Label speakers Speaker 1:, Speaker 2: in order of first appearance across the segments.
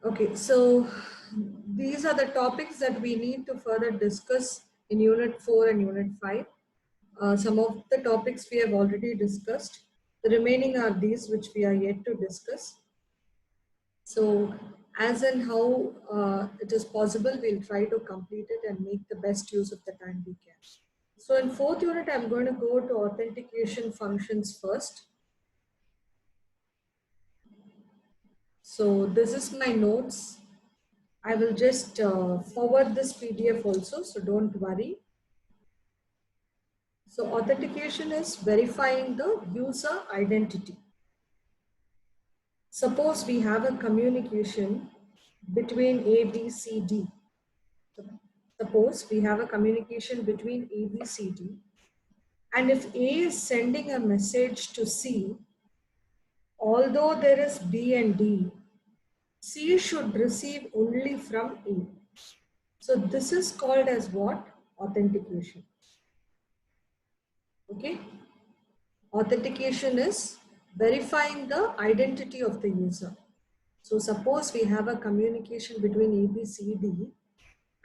Speaker 1: Okay, so these are the topics that we need to further discuss in Unit 4 and Unit 5. Some of the topics we have already discussed. The remaining are these which we are yet to discuss. So as and how it is possible, we'll try to complete it and make the best use of the time we can. So in 4th unit, I'm going to go to authentication functions first. So this is my notes. I will just forward this PDF also, so don't worry. So authentication is verifying the user identity. Suppose we have a communication between A, B, C, D. Suppose we have a communication between A, B, C, D. And if A is sending a message to C, although there is B and D, C should receive only from A. So this is called as what? Authentication. Okay. Authentication is verifying the identity of the user. So suppose we have a communication between A, B, C, D,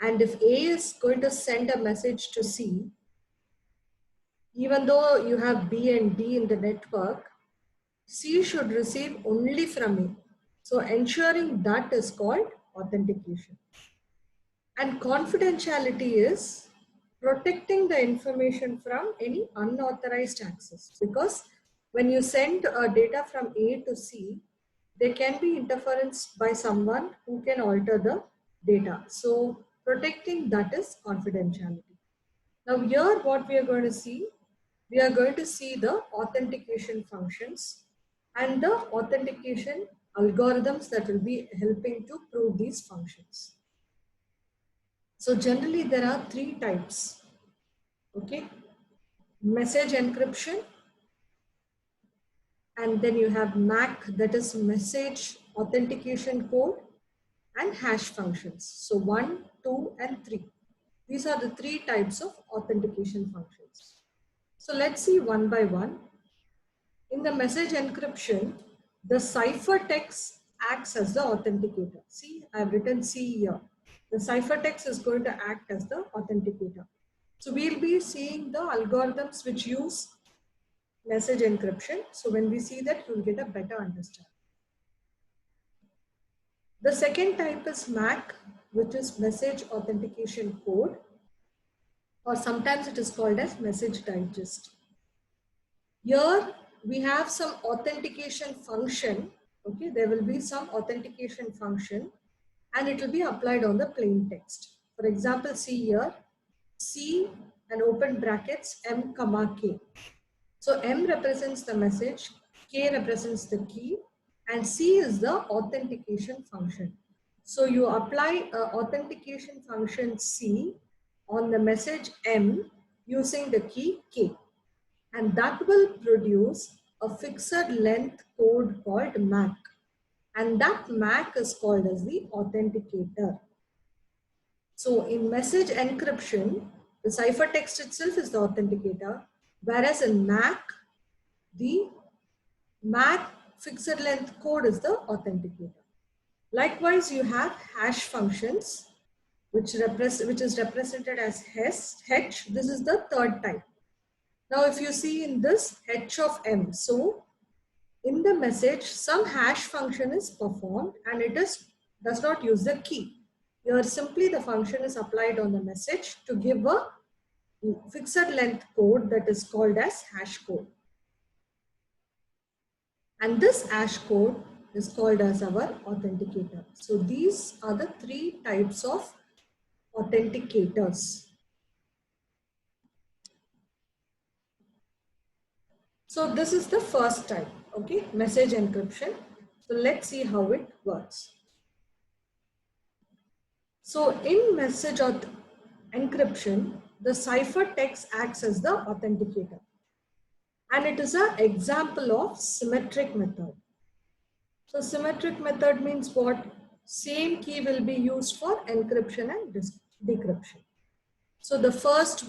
Speaker 1: and if A is going to send a message to C, even though you have B and D in the network, C should receive only from A. So ensuring that is called authentication. And confidentiality is protecting the information from any unauthorized access, because when you send data from A to C, there can be interference by someone who can alter the data. So protecting that is confidentiality. Now here what we are going to see, we are going to see the authentication functions and the authentication algorithms that will be helping to prove these functions. So generally there are three types. Okay, message encryption, and then you have MAC, that is message authentication code, and hash functions. So 1, 2, and 3. These are the three types of authentication functions. So let's see one by one. In the message encryption, the ciphertext acts as the authenticator. See, I have written C here. The ciphertext is going to act as the authenticator. So we'll be seeing the algorithms which use message encryption. So when we see that, you'll get a better understanding. The second type is MAC, which is message authentication code, or sometimes it is called as message digest. Here we have some authentication function. Okay, there will be some authentication function and it will be applied on the plain text. For example, see here, C and open brackets M comma K. So M represents the message, K represents the key, and C is the authentication function. So you apply authentication function C on the message M using the key K, and that will produce a fixed length code called MAC, and that MAC is called as the authenticator. So in message encryption, the ciphertext itself is the authenticator, whereas in MAC, the MAC fixed length code is the authenticator. Likewise, you have hash functions, which is represented as H. This is the third type. Now, if you see in this H of M, so in the message, some hash function is performed and it does not use the key. Here simply the function is applied on the message to give a fixed length code that is called as hash code. And this hash code is called as our authenticator. So these are the three types of authenticators. So this is the first type, okay, message encryption. So let's see how it works. So in message encryption, the ciphertext acts as the authenticator. And it is an example of symmetric method. So symmetric method means what? Same key will be used for encryption and decryption. So the first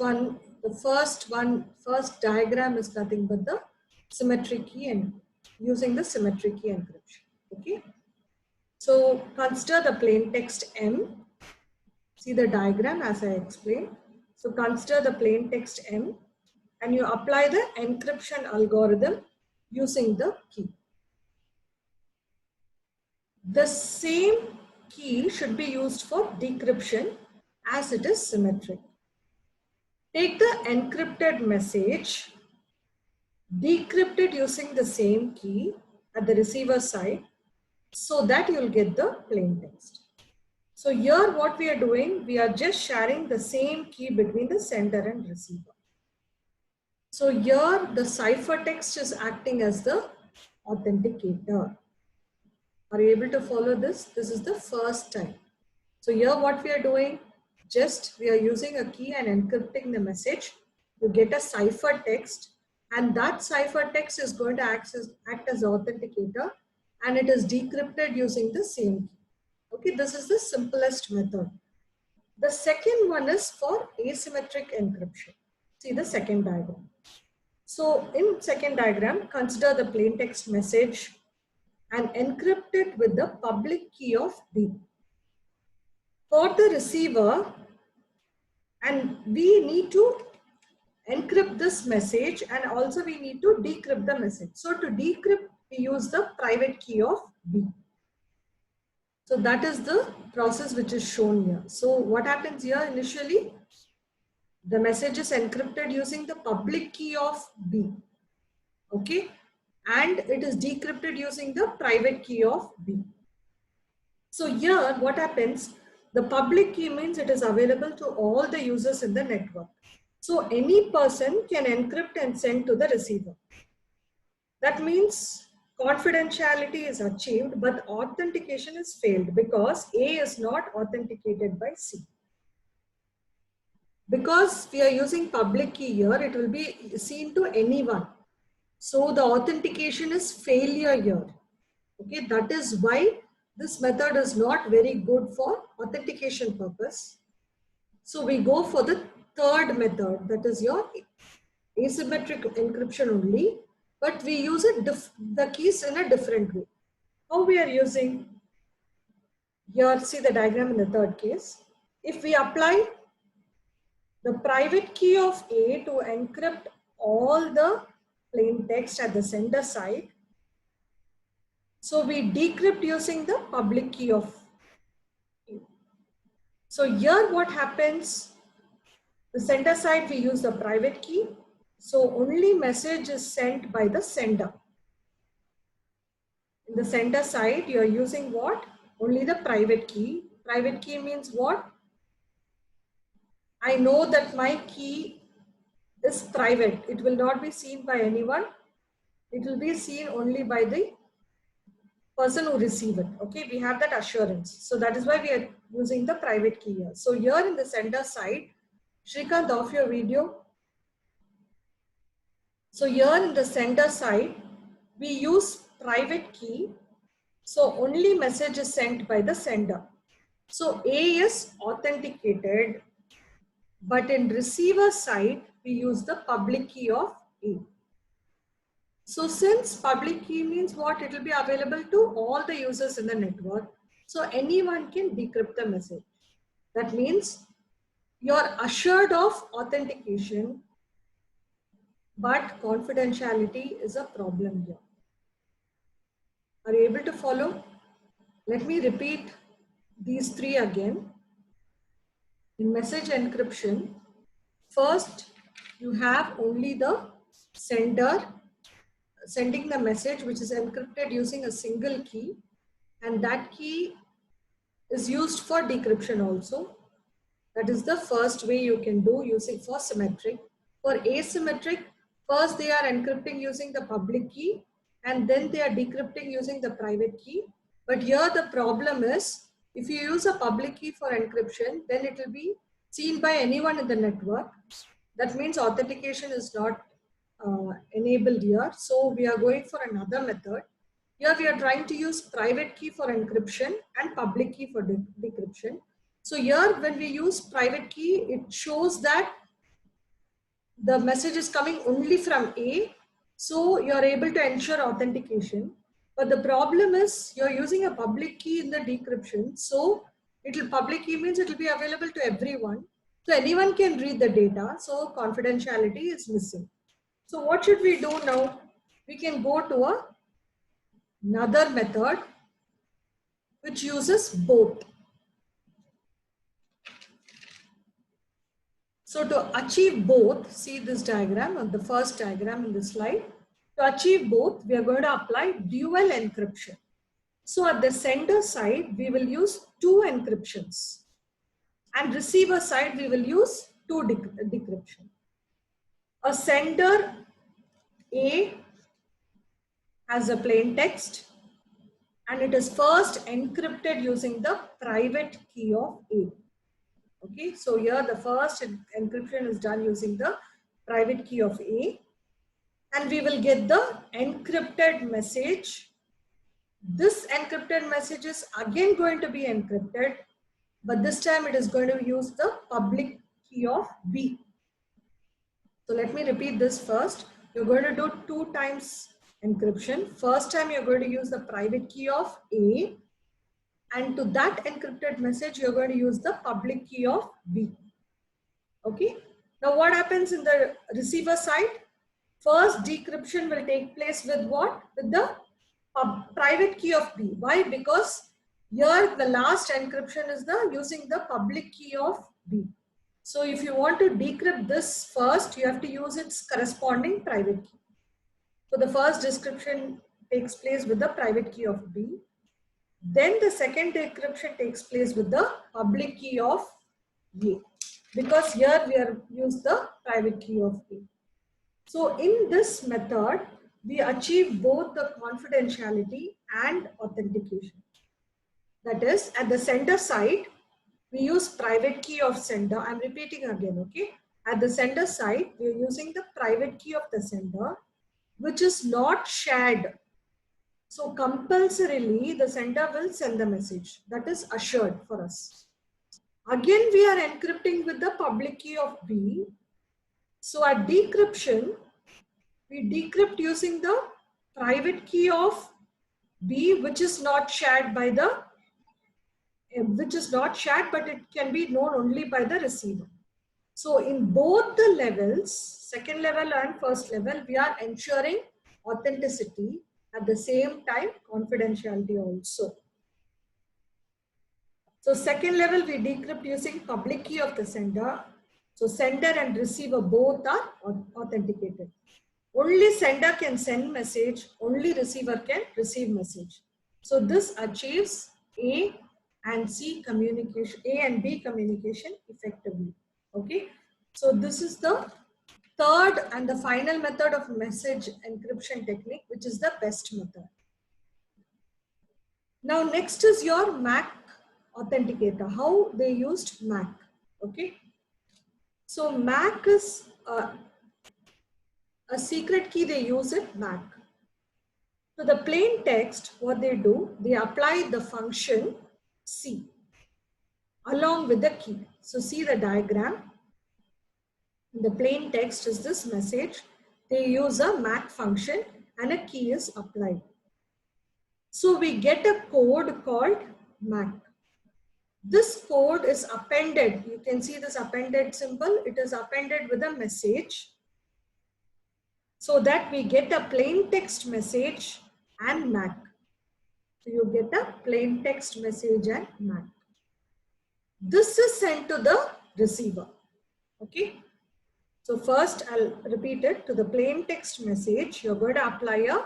Speaker 1: diagram is nothing but the symmetric key and using the symmetric key encryption. Okay. So consider the plain text M. See the diagram as I explained. So consider the plain text M and you apply the encryption algorithm using the key. The same key should be used for decryption as it is symmetric. Take the encrypted message, decrypt it using the same key at the receiver side so that you'll get the plain text. So here what we are doing, we are just sharing the same key between the sender and receiver. So here the ciphertext is acting as the authenticator. Are you able to follow this? This is the first time. So here what we are doing, just we are using a key and encrypting the message. You get a ciphertext and that ciphertext is going to act as authenticator and it is decrypted using the same key. Okay, this is the simplest method. The second one is for asymmetric encryption. See the second diagram. So in second diagram, consider the plain text message and encrypt it with the public key of B. For the receiver, and we need to encrypt this message and also we need to decrypt the message. So to decrypt, we use the private key of B. So that is the process which is shown here. So what happens here initially? The message is encrypted using the public key of B. Okay. And it is decrypted using the private key of B. So here what happens? The public key means it is available to all the users in the network. So any person can encrypt and send to the receiver. That means confidentiality is achieved, but authentication is failed because A is not authenticated by C. Because we are using public key here, it will be seen to anyone. So the authentication is failure here. Okay, that is why this method is not very good for authentication purpose. So we go for the third method, that is your asymmetric encryption only, but we use it the keys in a different way. How we are using? Here, see the diagram in the third case. If we apply the private key of A to encrypt all the plain text at the sender side, so we decrypt using the public key of A. So here what happens? The sender side we use the private key. So only message is sent by the sender. In the sender side you are using what? Only the private key. Private key means what? I know that my key is private. It will not be seen by anyone. It will be seen only by the person who receives it. Okay, we have that assurance. So that is why we are using the private key here. So here in the sender side, Shrikant, off your video. So here in the sender side, we use private key. So only message is sent by the sender. So A is authenticated, but in receiver side, we use the public key of A. So since public key means what? It will be available to all the users in the network. So anyone can decrypt the message. That means you're assured of authentication, but confidentiality is a problem here. Are you able to follow? Let me repeat these three again. In message encryption, first you have only the sender sending the message, which is encrypted using a single key, and that key is used for decryption also. That is the first way you can do using for symmetric. For asymmetric, first they are encrypting using the public key and then they are decrypting using the private key. But here the problem is, if you use a public key for encryption, then it will be seen by anyone in the network. That means authentication is not enabled here. So we are going for another method. Here we are trying to use private key for encryption and public key for decryption. So here when we use private key, it shows that the message is coming only from A. So you are able to ensure authentication. But the problem is you're using a public key in the decryption. So public key means it will be available to everyone. So anyone can read the data. So confidentiality is missing. So what should we do now? We can go to another method which uses both. So to achieve both, see this diagram or the first diagram in the slide. To achieve both, we are going to apply dual encryption. So at the sender side, we will use two encryptions, and receiver side, we will use two decryption. A sender A has a plain text, and it is first encrypted using the private key of A. Okay, so here the first encryption is done using the private key of A, and we will get the encrypted message. This encrypted message is again going to be encrypted, but this time it is going to use the public key of B. So let me repeat this first. You're going to do 2 times encryption. First time you're going to use the private key of A, and to that encrypted message you're going to use the public key of B. Okay. Now what happens in the receiver side? First decryption will take place with what? With the private key of B. Why? Because here the last encryption is using the public key of B. So if you want to decrypt this first, you have to use its corresponding private key. So the first decryption takes place with the private key of B. Then the second decryption takes place with the public key of A. Because here we are use the private key of A. So in this method, we achieve both the confidentiality and authentication. That is, at the sender side, we use private key of sender. I'm repeating again, okay? At the sender side, we are using the private key of the sender, which is not shared. So compulsorily, the sender will send the message. That is assured for us. Again, we are encrypting with the public key of B. So at decryption, we decrypt using the private key of B, which is not shared by the but it can be known only by the receiver. So in both the levels, second level and first level, we are ensuring authenticity, at the same time confidentiality also. So second level, we decrypt using public key of the sender. So sender and receiver both are authenticated. Only sender can send message, only receiver can receive message. So this achieves A and C communication, A and B communication effectively. Okay. So this is the third and the final method of message encryption technique, which is the best method. Now next is your MAC authenticator, how they used MAC. Okay. So MAC is a secret key, they use it, MAC. So the plain text, what they do, they apply the function C along with the key. So see the diagram. The plain text is this message. They use a MAC function and a key is applied. So we get a code called MAC. This code is appended. You can see this appended symbol. It is appended with a message, so that we get a plain text message and MAC. So you get a plain text message and MAC. This is sent to the receiver. Okay. So first I'll repeat it. To the plain text message, you're going to apply a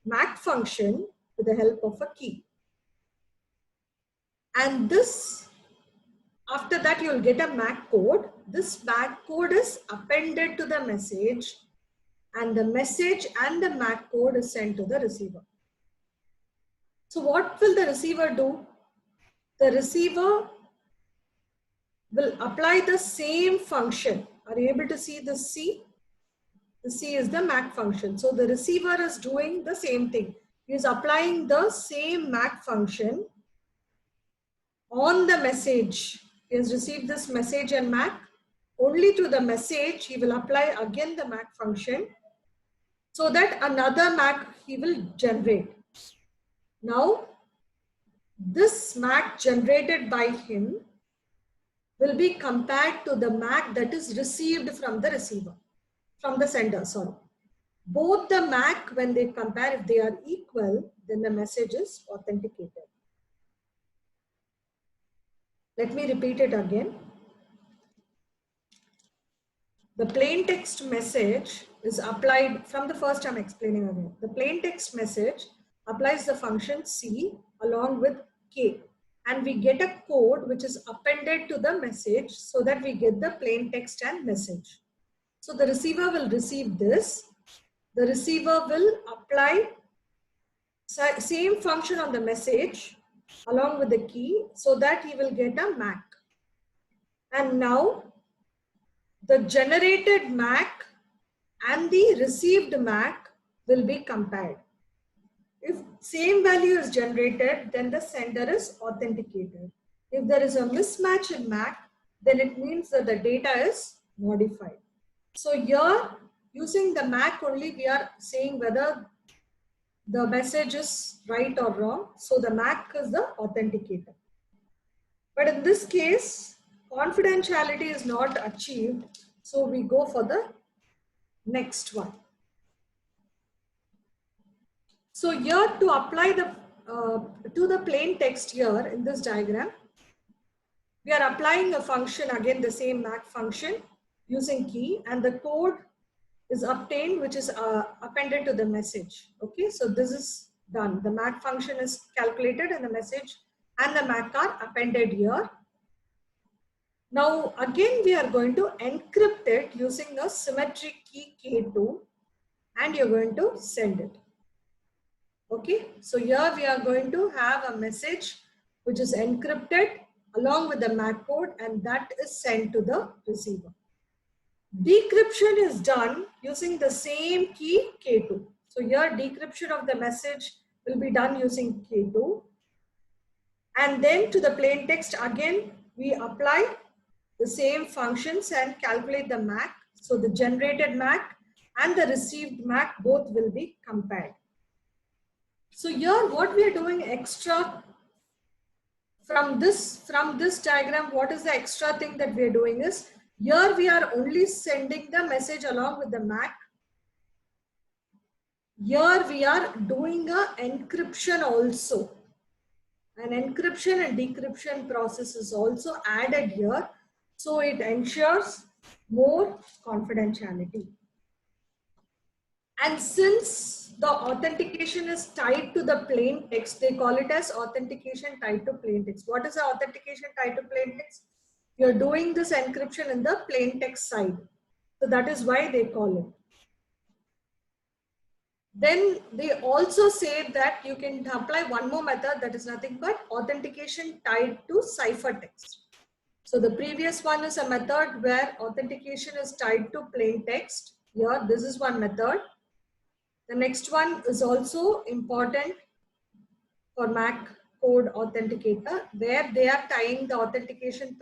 Speaker 1: MAC function with the help of a key. And this, after that you'll get a MAC code. This MAC code is appended to the message, and the message and the MAC code is sent to the receiver. So what will the receiver do? The receiver will apply the same function. Are you able to see the C? The C is the MAC function. So the receiver is doing the same thing. He is applying the same MAC function on the message. He has received this message and MAC. Only to the message, he will apply again the MAC function, so that another MAC he will generate. Now, this MAC generated by him will be compared to the MAC that is received from the receiver, from the sender, sorry. Both the MAC, when they compare, if they are equal, then the message is authenticated. Let me repeat it again. The plain text message is applied from the first I'm explaining again. The plain text message applies the function C along with K, and we get a code which is appended to the message so that we get the plain text and message. So the receiver will receive this. The receiver will apply same function on the message along with the key so that he will get a MAC. And now the generated MAC and the received MAC will be compared. If same value is generated, then the sender is authenticated. If there is a mismatch in MAC, then it means that the data is modified. So here, using the MAC only, we are saying whether the message is right or wrong. So the MAC is the authenticator. But in this case, confidentiality is not achieved. So we go for the next one. So here, to apply the to the plain text here in this diagram, we are applying a function, again the same MAC function using key, and the code is obtained which is appended to the message. Okay, so this is done. The MAC function is calculated and the message and the MAC are appended here. Now again we are going to encrypt it using a symmetric key K2, and you're going to send it. Okay, so here we are going to have a message which is encrypted along with the MAC code, and that is sent to the receiver. Decryption is done using the same key K2. So here decryption of the message will be done using K2. And then to the plain text, again we apply the same functions and calculate the MAC. So the generated MAC and the received MAC both will be compared. So here what we are doing extra from this diagram, what is the extra thing that we are doing is, here we are only sending the message along with the MAC. Here we are doing a encryption also. An encryption and decryption process is also added here. So it ensures more confidentiality. And since the authentication is tied to the plain text, they call it as authentication tied to plain text. What is the authentication tied to plain text? You're doing this encryption in the plain text side. So that is why they call it. Then they also say that you can apply one more method, that is nothing but authentication tied to ciphertext. So the previous one is a method where authentication is tied to plain text. Here, this is one method. The next one is also important for MAC code authenticator, where they are tying the authentication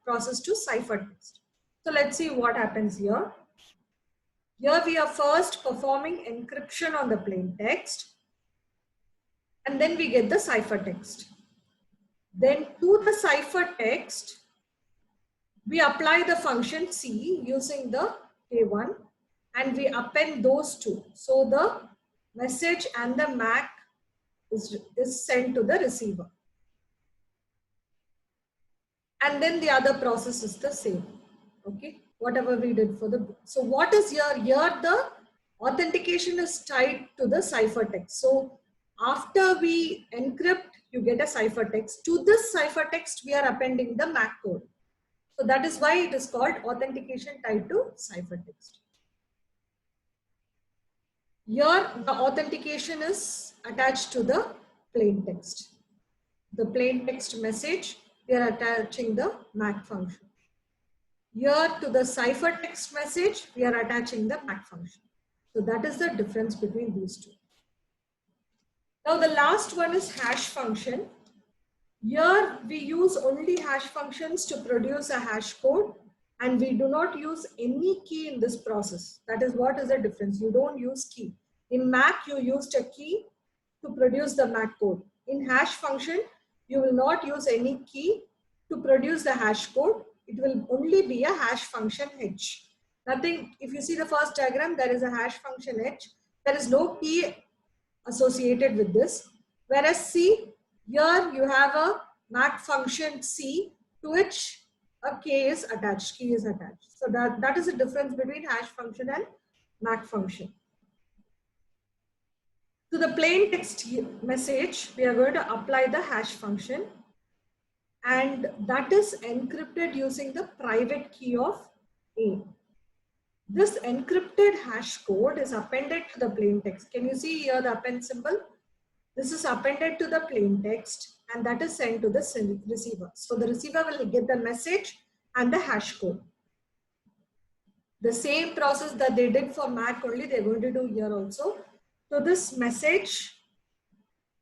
Speaker 1: process to ciphertext. So let's see what happens here. Here we are first performing encryption on the plain text, and then we get the ciphertext. Then to the ciphertext, we apply the function C using the K1, and we append those two. So the message and the MAC is sent to the receiver. And then the other process is the same. Okay, whatever we did for the. So what is here? Here the authentication is tied to the ciphertext. So after we encrypt, you get a ciphertext. To this ciphertext, we are appending the MAC code. So that is why it is called authentication tied to ciphertext. Here the authentication is attached to the plain text. The plain text message, we are attaching the MAC function. Here to the ciphertext message, we are attaching the MAC function. So that is the difference between these two. Now the last one is hash function. Here we use only hash functions to produce a hash code, and we do not use any key in this process. That is what is the difference. You don't use key. In MAC, you used a key to produce the MAC code. In hash function, you will not use any key to produce the hash code. It will only be a hash function H. Nothing, if you see the first diagram, there is a hash function H. There is no key associated with this. Whereas C, here you have a MAC function C to which a key is attached. So that is the difference between hash function and MAC function. To the plain text message, we are going to apply the hash function, and that is encrypted using the private key of A. This encrypted hash code is appended to the plain text. Can you see here the append symbol? This is appended to the plain text and that is sent to the receiver. So the receiver will get the message and the hash code. The same process that they did for MAC only, they're going to do here also. So this message,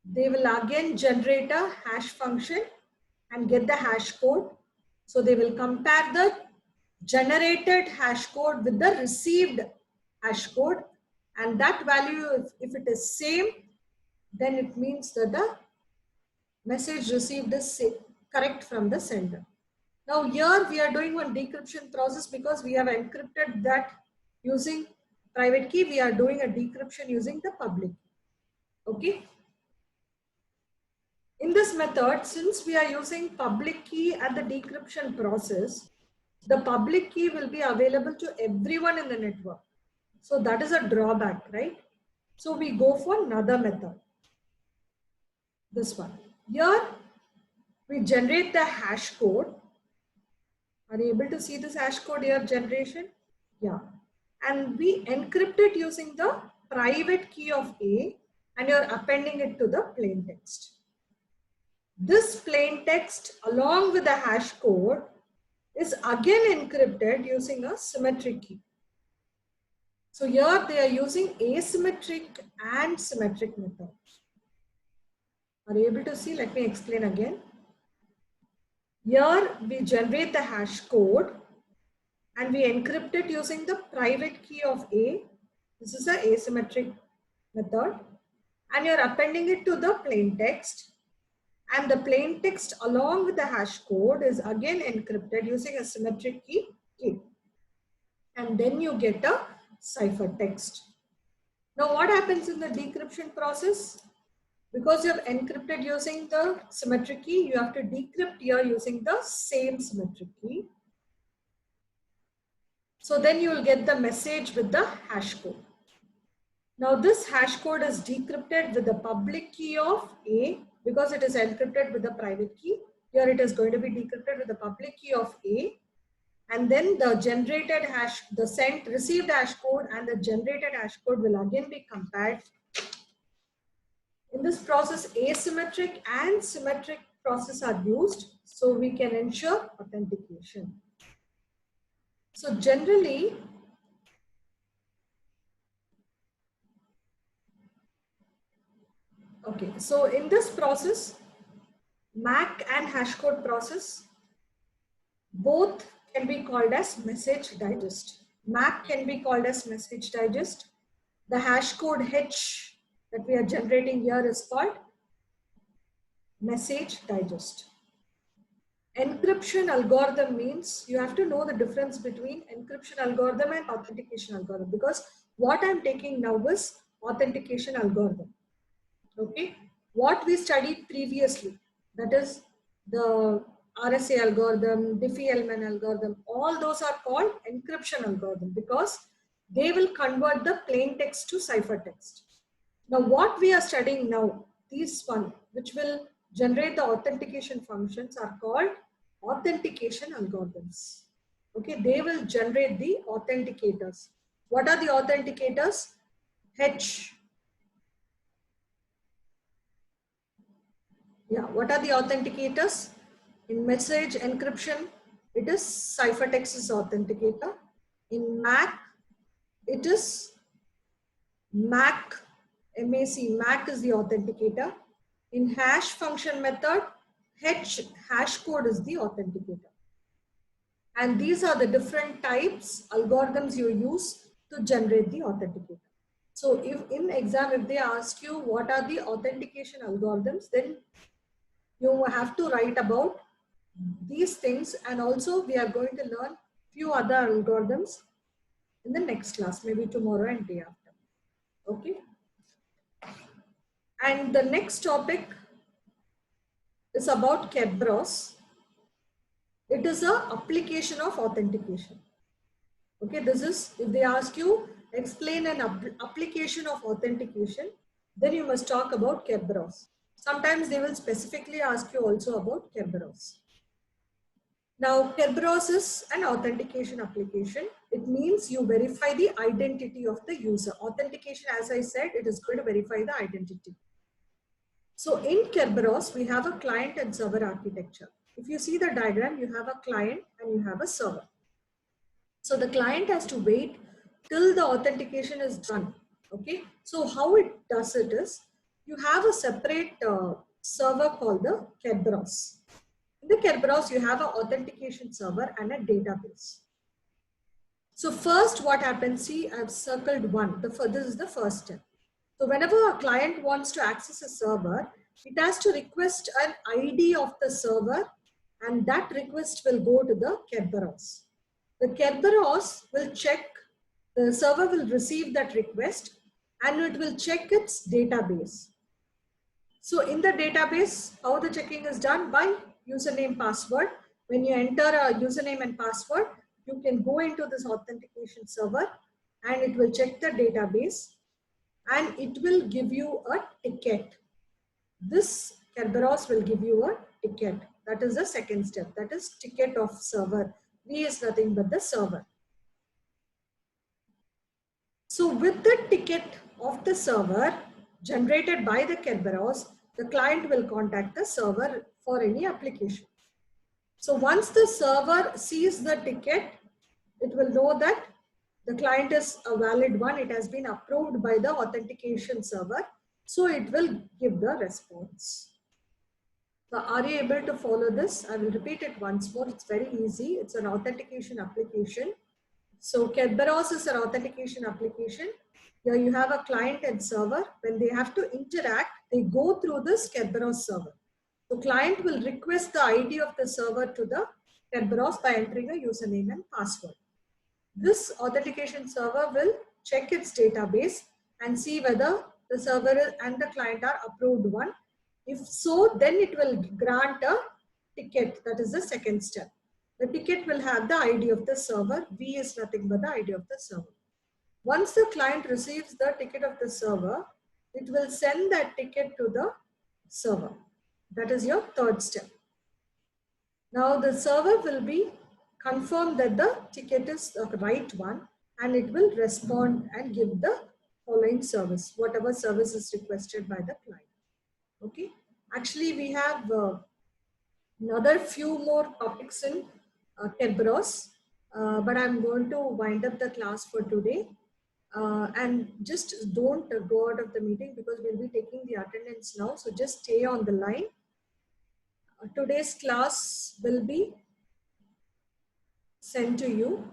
Speaker 1: they will again generate a hash function and get the hash code. So they will compare the generated hash code with the received hash code, and that value, if it is same, then it means that the message received is correct from the sender. Now here we are doing one decryption process because we have encrypted that using private key. We are doing a decryption using the public key. Okay. In this method, since we are using public key at the decryption process, the public key will be available to everyone in the network. So that is a drawback, right? So we go for another method. This one. Here we generate the hash code. Are you able to see this hash code here generation? Yeah. And we encrypt it using the private key of A, and you're appending it to the plain text. This plain text along with the hash code is again encrypted using a symmetric key. So here they are using asymmetric and symmetric methods. Are you able to see? Let me explain again. Here we generate the hash code and we encrypt it using the private key of A. This is an asymmetric method, and you're appending it to the plain text, and the plain text along with the hash code is again encrypted using a symmetric key K, and then you get a ciphertext. Now what happens in the decryption process? Because you have encrypted using the symmetric key, you have to decrypt here using the same symmetric key. So then you will get the message with the hash code. Now this hash code is decrypted with the public key of A because it is encrypted with the private key. Here it is going to be decrypted with the public key of A, and then the generated hash, the sent received hash code and the generated hash code will again be compared. In this process, asymmetric and symmetric process are used so we can ensure authentication. So generally, okay, so in this process, MAC and hash code process, both can be called as message digest. MAC can be called as message digest. The hash code H that we are generating here is called message digest. Encryption algorithm means you have to know the difference between encryption algorithm and authentication algorithm, because what I'm taking now is authentication algorithm. Okay, what we studied previously, that is the RSA algorithm, Diffie-Hellman algorithm, all those are called encryption algorithm because they will convert the plain text to ciphertext. Now what we are studying now, these one which will generate the authentication functions are called authentication algorithms. Okay, they will generate the authenticators. What are the authenticators? H. Yeah, what are the authenticators? In message encryption, it is ciphertext is authenticator. In MAC, it is MAC, MAC, MAC is the authenticator. In hash function method, H hash code is the authenticator. And these are the different types, algorithms you use to generate the authenticator. So if in exam, if they ask you what are the authentication algorithms, then you have to write about these things. And also we are going to learn few other algorithms in the next class, maybe tomorrow and day after. Okay. And the next topic is about Kerberos. It is a application of authentication. Okay, this is, if they ask you, explain an application of authentication, then you must talk about Kerberos. Sometimes they will specifically ask you also about Kerberos. Now, Kerberos is an authentication application. It means you verify the identity of the user. Authentication, as I said, it is going to verify the identity. So in Kerberos, we have a client and server architecture. If you see the diagram, you have a client and you have a server. So the client has to wait till the authentication is done. Okay. So how it does it is, you have a separate server called the Kerberos. In the Kerberos, you have an authentication server and a database. So first what happens, see, I've circled one. This is the first step. So whenever a client wants to access a server, it has to request an ID of the server, and that request will go to the Kerberos. The Kerberos will check, the server will receive that request and it will check its database. So in the database, how the checking is done? By username, password. When you enter a username and password, you can go into this authentication server and it will check the database and it will give you a ticket. This Kerberos will give you a ticket. That is the second step. That is ticket of server. V is nothing but the server. So with the ticket of the server generated by the Kerberos, the client will contact the server for any application. So once the server sees the ticket, it will know that the client is a valid one. It has been approved by the authentication server. So it will give the response. So are you able to follow this? I will repeat it once more. It's very easy. It's an authentication application. So Kerberos is an authentication application. Here you have a client and server. When they have to interact, they go through this Kerberos server. The client will request the ID of the server to the Kerberos by entering a username and password. This authentication server will check its database and see whether the server and the client are approved one. If so, then it will grant a ticket. That is the second step. The ticket will have the ID of the server. V is nothing but the ID of the server. Once the client receives the ticket of the server, it will send that ticket to the server. That is your third step. Now the server will be confirmed that the ticket is the right one and it will respond and give the following service, whatever service is requested by the client. Okay. Actually, we have another few more topics in Kerberos, but I'm going to wind up the class for today. And just don't go out of the meeting because we'll be taking the attendance now. So just stay on the line. Today's class will be sent to you.